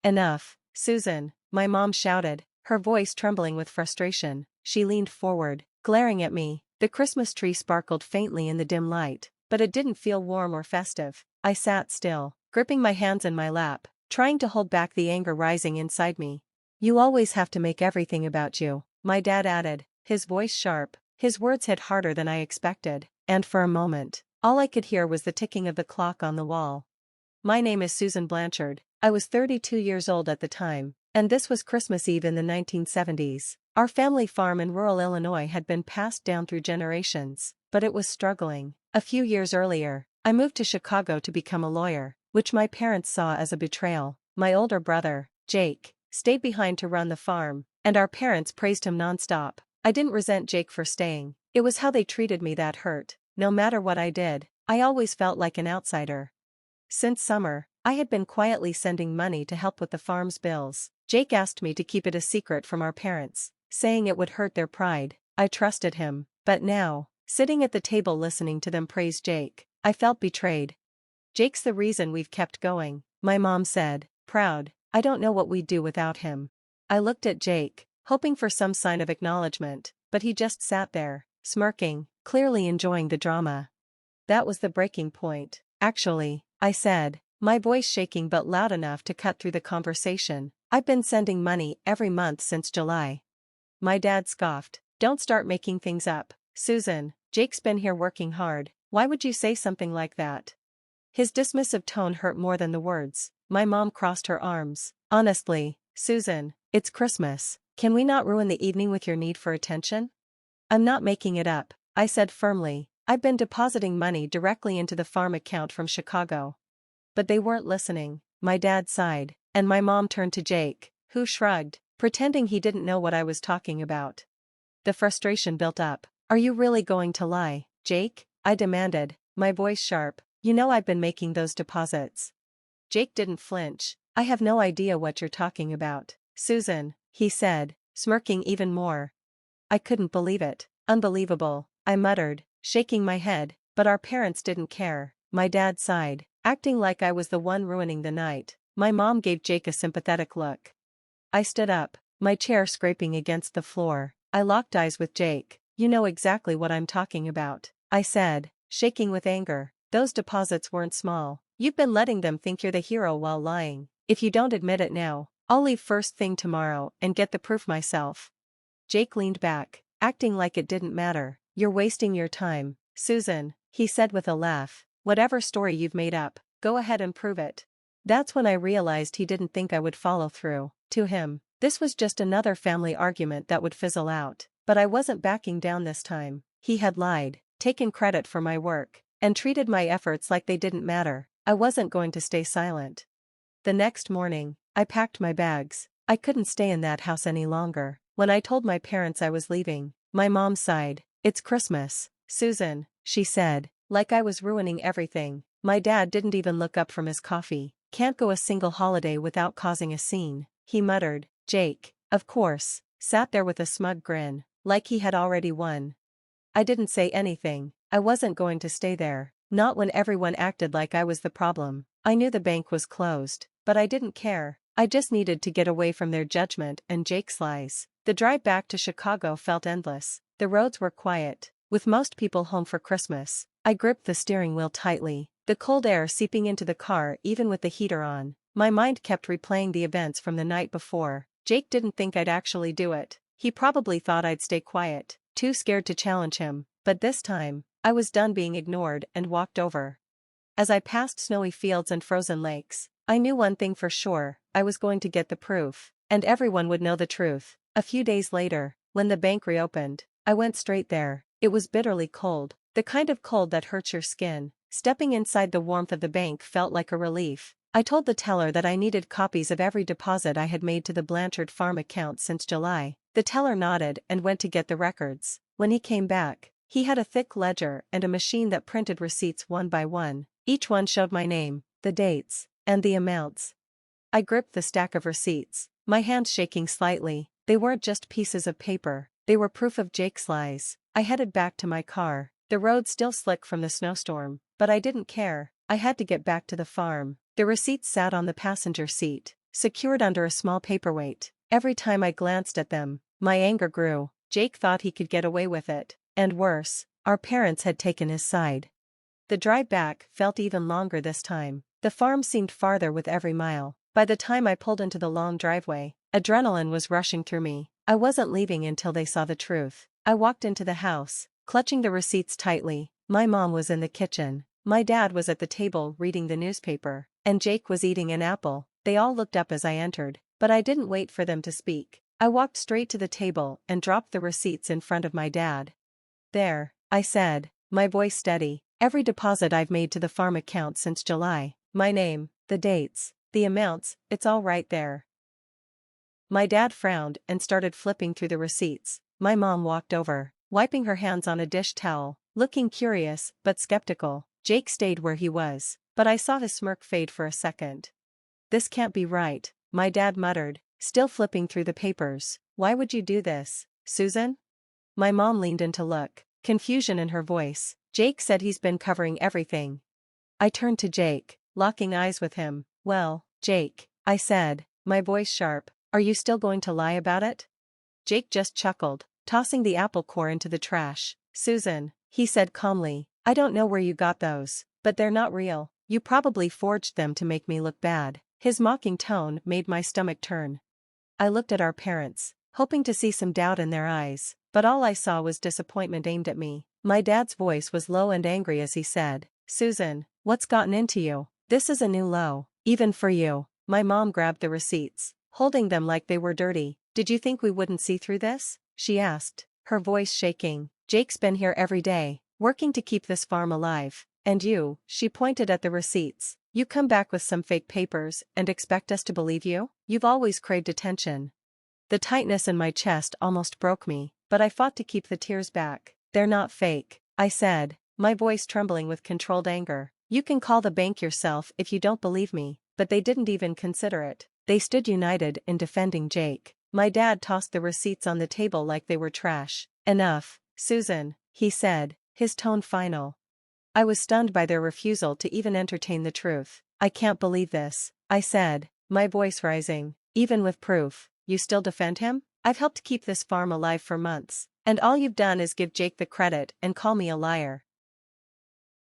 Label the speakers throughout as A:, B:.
A: Enough, Susan, my mom shouted, her voice trembling with frustration. She leaned forward, glaring at me. The Christmas tree sparkled faintly in the dim light, but it didn't feel warm or festive. I sat still, gripping my hands in my lap, trying to hold back the anger rising inside me. You always have to make everything about you, my dad added, his voice sharp. His words hit harder than I expected, and for a moment, all I could hear was the ticking of the clock on the wall. My name is Susan Blanchard. I was 32 years old at the time, and this was Christmas Eve in the 1970s. Our family farm in rural Illinois had been passed down through generations, but it was struggling. A few years earlier, I moved to Chicago to become a lawyer, which my parents saw as a betrayal. My older brother, Jake, stayed behind to run the farm, and our parents praised him nonstop. I didn't resent Jake for staying. It was how they treated me that hurt. No matter what I did, I always felt like an outsider. Since summer, I had been quietly sending money to help with the farm's bills. Jake asked me to keep it a secret from our parents, saying it would hurt their pride. I trusted him, but now, sitting at the table listening to them praise Jake, I felt betrayed. Jake's the reason we've kept going, my mom said, proud. I don't know what we'd do without him. I looked at Jake, hoping for some sign of acknowledgement, but he just sat there, smirking, clearly enjoying the drama. That was the breaking point. Actually, I said, my voice shaking but loud enough to cut through the conversation, I've been sending money every month since July. My dad scoffed. Don't start making things up, Susan. Jake's been here working hard. Why would you say something like that? His dismissive tone hurt more than the words. My mom crossed her arms. Honestly, Susan, it's Christmas. Can we not ruin the evening with your need for attention? I'm not making it up, I said firmly. I've been depositing money directly into the farm account from Chicago. But they weren't listening. My dad sighed, and my mom turned to Jake, who shrugged, pretending he didn't know what I was talking about. The frustration built up. Are you really going to lie, Jake? I demanded, my voice sharp. You know I've been making those deposits. Jake didn't flinch. I have no idea what you're talking about, Susan, he said, smirking even more. I couldn't believe it. Unbelievable, I muttered, shaking my head, but our parents didn't care. My dad sighed, acting like I was the one ruining the night. My mom gave Jake a sympathetic look. I stood up, my chair scraping against the floor. I locked eyes with Jake. You know exactly what I'm talking about, I said, shaking with anger. Those deposits weren't small. You've been letting them think you're the hero while lying. If you don't admit it now, I'll leave first thing tomorrow and get the proof myself. Jake leaned back, acting like it didn't matter. You're wasting your time, Susan, he said with a laugh. Whatever story you've made up, go ahead and prove it. That's when I realized he didn't think I would follow through. To him, this was just another family argument that would fizzle out. But I wasn't backing down this time. He had lied, taken credit for my work, and treated my efforts like they didn't matter. I wasn't going to stay silent. The next morning, I packed my bags. I couldn't stay in that house any longer. When I told my parents I was leaving, my mom sighed. It's Christmas, Susan, she said, like I was ruining everything. My dad didn't even look up from his coffee. Can't go a single holiday without causing a scene, he muttered. Jake, of course, sat there with a smug grin, like he had already won. I didn't say anything. I wasn't going to stay there, not when everyone acted like I was the problem. I knew the bank was closed, but I didn't care. I just needed to get away from their judgment and Jake's lies. The drive back to Chicago felt endless. The roads were quiet, with most people home for Christmas. I gripped the steering wheel tightly, the cold air seeping into the car even with the heater on. My mind kept replaying the events from the night before. Jake didn't think I'd actually do it. He probably thought I'd stay quiet, too scared to challenge him. But this time, I was done being ignored and walked over. As I passed snowy fields and frozen lakes, I knew one thing for sure, I was going to get the proof, and everyone would know the truth. A few days later, when the bank reopened, I went straight there. It was bitterly cold, the kind of cold that hurts your skin. Stepping inside the warmth of the bank felt like a relief. I told the teller that I needed copies of every deposit I had made to the Blanchard farm account since July. The teller nodded and went to get the records. When he came back, he had a thick ledger and a machine that printed receipts one by one. Each one showed my name, the dates, and the amounts. I gripped the stack of receipts, my hands shaking slightly. They weren't just pieces of paper, they were proof of Jake's lies. I headed back to my car, the road still slick from the snowstorm, but I didn't care. I had to get back to the farm. The receipts sat on the passenger seat, secured under a small paperweight. Every time I glanced at them, my anger grew. Jake thought he could get away with it, and worse, our parents had taken his side. The drive back felt even longer this time. The farm seemed farther with every mile. By the time I pulled into the long driveway, adrenaline was rushing through me. I wasn't leaving until they saw the truth. I walked into the house, clutching the receipts tightly. My mom was in the kitchen. My dad was at the table reading the newspaper, and Jake was eating an apple. They all looked up as I entered, but I didn't wait for them to speak. I walked straight to the table and dropped the receipts in front of my dad. "There," I said, my voice steady. "Every deposit I've made to the farm account since July. My name, the dates, the amounts, it's all right there." My dad frowned and started flipping through the receipts. My mom walked over, wiping her hands on a dish towel, looking curious but skeptical. Jake stayed where he was, but I saw his smirk fade for a second. "This can't be right," my dad muttered, still flipping through the papers. "Why would you do this, Susan?" My mom leaned in to look, confusion in her voice. "Jake said he's been covering everything." I turned to Jake, locking eyes with him. "Well, Jake," I said, my voice sharp, "are you still going to lie about it?" Jake just chuckled, tossing the apple core into the trash. "Susan," he said calmly, "I don't know where you got those, but they're not real. You probably forged them to make me look bad." His mocking tone made my stomach turn. I looked at our parents, hoping to see some doubt in their eyes, but all I saw was disappointment aimed at me. My dad's voice was low and angry as he said, "Susan, what's gotten into you? This is a new low, even for you." My mom grabbed the receipts, holding them like they were dirty. "Did you think we wouldn't see through this?" she asked, her voice shaking. "Jake's been here every day, working to keep this farm alive. And you," she pointed at the receipts, "you come back with some fake papers and expect us to believe you? You've always craved attention." The tightness in my chest almost broke me, but I fought to keep the tears back. "They're not fake," I said, my voice trembling with controlled anger. "You can call the bank yourself if you don't believe me." But they didn't even consider it. They stood united in defending Jake. My dad tossed the receipts on the table like they were trash. "Enough, Susan," he said, his tone final. I was stunned by their refusal to even entertain the truth. "I can't believe this," I said, my voice rising. "Even with proof, you still defend him? I've helped keep this farm alive for months, and all you've done is give Jake the credit and call me a liar."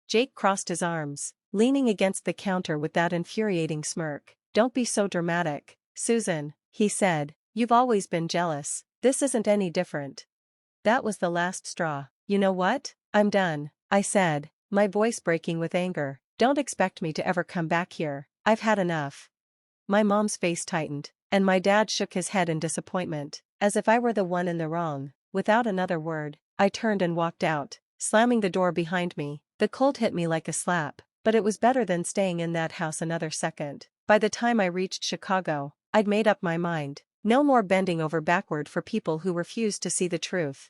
A: Jake crossed his arms, leaning against the counter with that infuriating smirk. "Don't be so dramatic, Susan," he said. "You've always been jealous. This isn't any different." That was the last straw. "You know what? I'm done," I said, my voice breaking with anger. "Don't expect me to ever come back here. I've had enough." My mom's face tightened, and my dad shook his head in disappointment, as if I were the one in the wrong. Without another word, I turned and walked out, slamming the door behind me. The cold hit me like a slap, but it was better than staying in that house another second. By the time I reached Chicago, I'd made up my mind. No more bending over backward for people who refused to see the truth.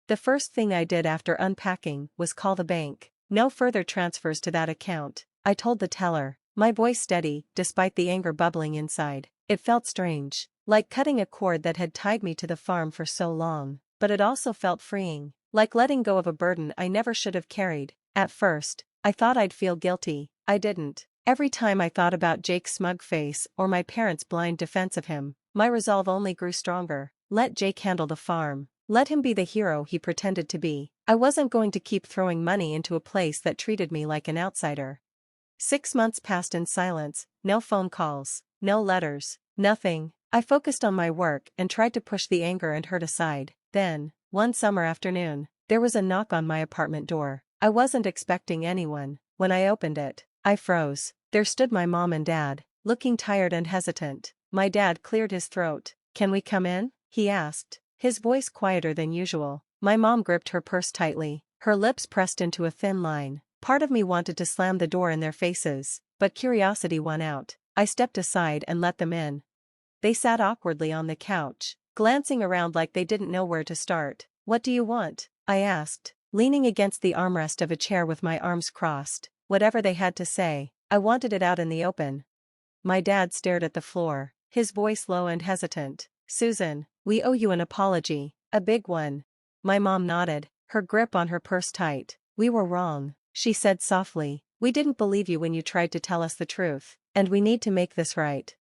A: The first thing I did after unpacking was call the bank. "No further transfers to that account," I told the teller, my voice steady despite the anger bubbling inside. It felt strange, like cutting a cord that had tied me to the farm for so long, but it also felt freeing, like letting go of a burden I never should have carried. At first, I thought I'd feel guilty. I didn't. Every time I thought about Jake's smug face or my parents' blind defense of him, my resolve only grew stronger. Let Jake handle the farm. Let him be the hero he pretended to be. I wasn't going to keep throwing money into a place that treated me like an outsider. 6 months passed in silence, no phone calls, no letters, nothing. I focused on my work and tried to push the anger and hurt aside. Then, one summer afternoon, there was a knock on my apartment door. I wasn't expecting anyone. When I opened it, I froze. There stood my mom and dad, looking tired and hesitant. My dad cleared his throat. "Can we come in?" he asked, his voice quieter than usual. My mom gripped her purse tightly, her lips pressed into a thin line. Part of me wanted to slam the door in their faces, but curiosity won out. I stepped aside and let them in. They sat awkwardly on the couch, glancing around like they didn't know where to start. "What do you want?" I asked, leaning against the armrest of a chair with my arms crossed. Whatever they had to say, I wanted it out in the open. My dad stared at the floor, his voice low and hesitant. "Susan, we owe you an apology, a big one." My mom nodded, her grip on her purse tight. "We were wrong," she said softly. "We didn't believe you when you tried to tell us the truth, and we need to make this right."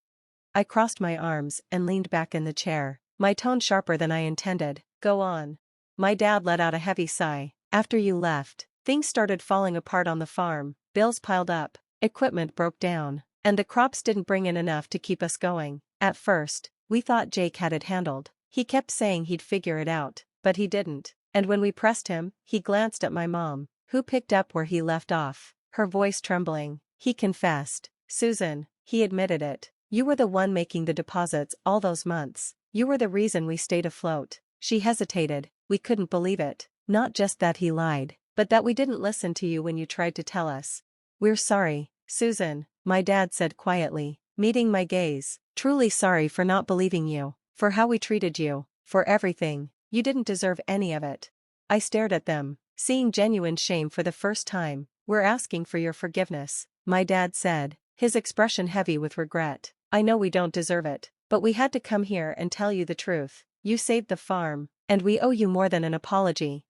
A: I crossed my arms and leaned back in the chair, my tone sharper than I intended. Go on. My dad let out a heavy sigh. After you left, things started falling apart on the farm, bills piled up, equipment broke down, and the crops didn't bring in enough to keep us going. At first, we thought Jake had it handled. He kept saying he'd figure it out, but he didn't. And when we pressed him, he glanced at my mom, who picked up where he left off, her voice trembling. He confessed. Susan, he admitted it. You were the one making the deposits all those months. You were the reason we stayed afloat. She hesitated. We couldn't believe it. Not just that he lied, but that we didn't listen to you when you tried to tell us. We're sorry, Susan, my dad said quietly, meeting my gaze. Truly sorry for not believing you, for how we treated you, for everything. You didn't deserve any of it. I stared at them, seeing genuine shame for the first time. We're asking for your forgiveness, my dad said, his expression heavy with regret. I know we don't deserve it, but we had to come here and tell you the truth. You saved the farm, and we owe you more than an apology.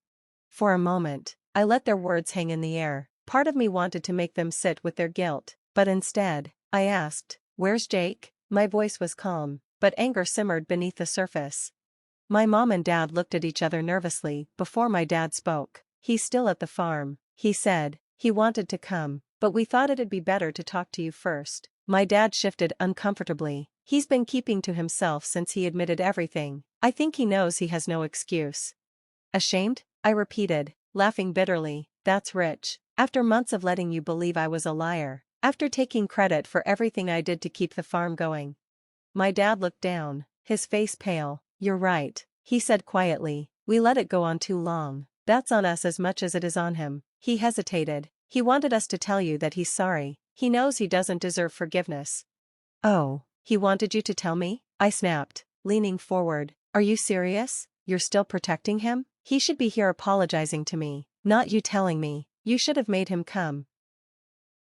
A: For a moment, I let their words hang in the air. Part of me wanted to make them sit with their guilt, but instead, I asked, "Where's Jake?" My voice was calm, but anger simmered beneath the surface. My mom and dad looked at each other nervously before my dad spoke. He's still at the farm, he said. He wanted to come, but we thought it'd be better to talk to you first. My dad shifted uncomfortably. He's been keeping to himself since he admitted everything. I think he knows he has no excuse. Ashamed? I repeated, laughing bitterly. That's rich. After months of letting you believe I was a liar. After taking credit for everything I did to keep the farm going. My dad looked down, his face pale. You're right, he said quietly. We let it go on too long. That's on us as much as it is on him. He hesitated. He wanted us to tell you that he's sorry. He knows he doesn't deserve forgiveness. Oh, he wanted you to tell me? I snapped, leaning forward. Are you serious? You're still protecting him? He should be here apologizing to me, not you telling me. You should have made him come.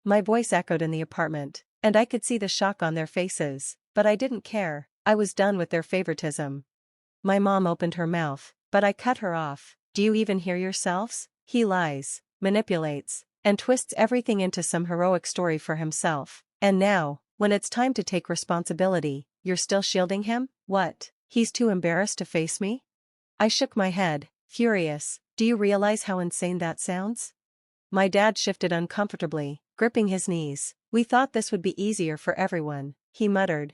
A: My voice echoed in the apartment, and I could see the shock on their faces, but I didn't care. I was done with their favoritism. My mom opened her mouth, but I cut her off. Do you even hear yourselves? He lies, manipulates, and twists everything into some heroic story for himself. And now, when it's time to take responsibility, you're still shielding him? What? He's too embarrassed to face me? I shook my head, furious. Do you realize how insane that sounds? My dad shifted uncomfortably, gripping his knees. We thought this would be easier for everyone, he muttered.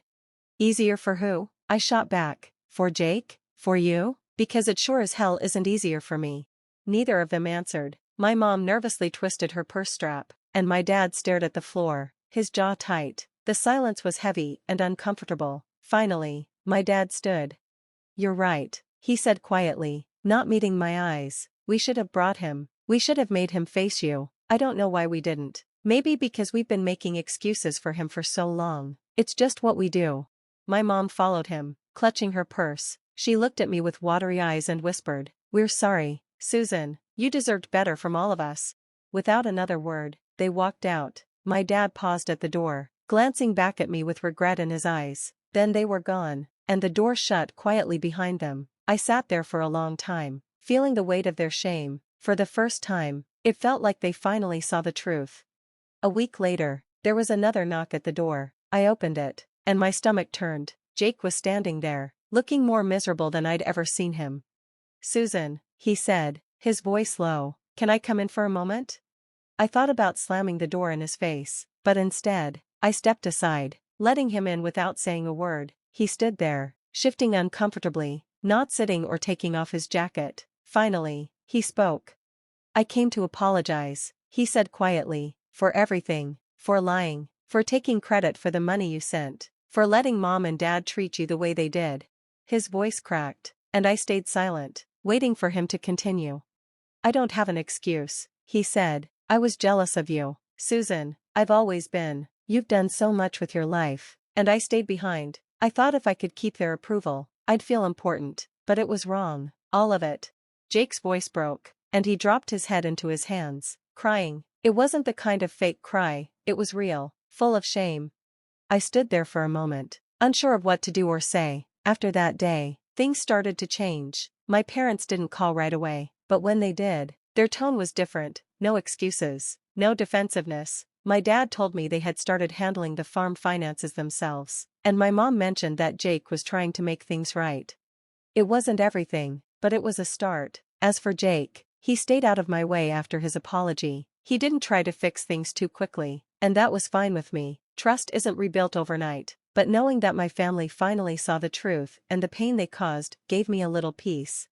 A: Easier for who? I shot back. For Jake? For you? Because it sure as hell isn't easier for me. Neither of them answered. My mom nervously twisted her purse strap, and my dad stared at the floor, his jaw tight. The silence was heavy and uncomfortable. Finally, my dad stood. You're right, he said quietly, not meeting my eyes. We should have brought him. We should have made him face you. I don't know why we didn't. Maybe because we've been making excuses for him for so long. It's just what we do. My mom followed him, clutching her purse. She looked at me with watery eyes and whispered, "We're sorry, Susan. You deserved better from all of us." Without another word, they walked out. My dad paused at the door, glancing back at me with regret in his eyes. Then they were gone, and the door shut quietly behind them. I sat there for a long time, feeling the weight of their shame. For the first time, it felt like they finally saw the truth. A week later, there was another knock at the door. I opened it, and my stomach turned. Jake was standing there, looking more miserable than I'd ever seen him. "Susan," he said, his voice low, "can I come in for a moment?" I thought about slamming the door in his face, but instead, I stepped aside, letting him in without saying a word. He stood there, shifting uncomfortably, not sitting or taking off his jacket. Finally, he spoke. "I came to apologize," he said quietly, "for everything, for lying, for taking credit for the money you sent, for letting mom and dad treat you the way they did." His voice cracked, and I stayed silent, waiting for him to continue. "I don't have an excuse," he said. "I was jealous of you, Susan. I've always been. You've done so much with your life, and I stayed behind. I thought if I could keep their approval, I'd feel important, but it was wrong, all of it." Jake's voice broke, and he dropped his head into his hands, crying. It wasn't the kind of fake cry, it was real, full of shame. I stood there for a moment, unsure of what to do or say. After that day, things started to change. My parents didn't call right away, but when they did, their tone was different. No excuses, no defensiveness. My dad told me they had started handling the farm finances themselves, and my mom mentioned that Jake was trying to make things right. It wasn't everything, but it was a start. As for Jake, he stayed out of my way after his apology. He didn't try to fix things too quickly, and that was fine with me. Trust isn't rebuilt overnight, but knowing that my family finally saw the truth and the pain they caused gave me a little peace.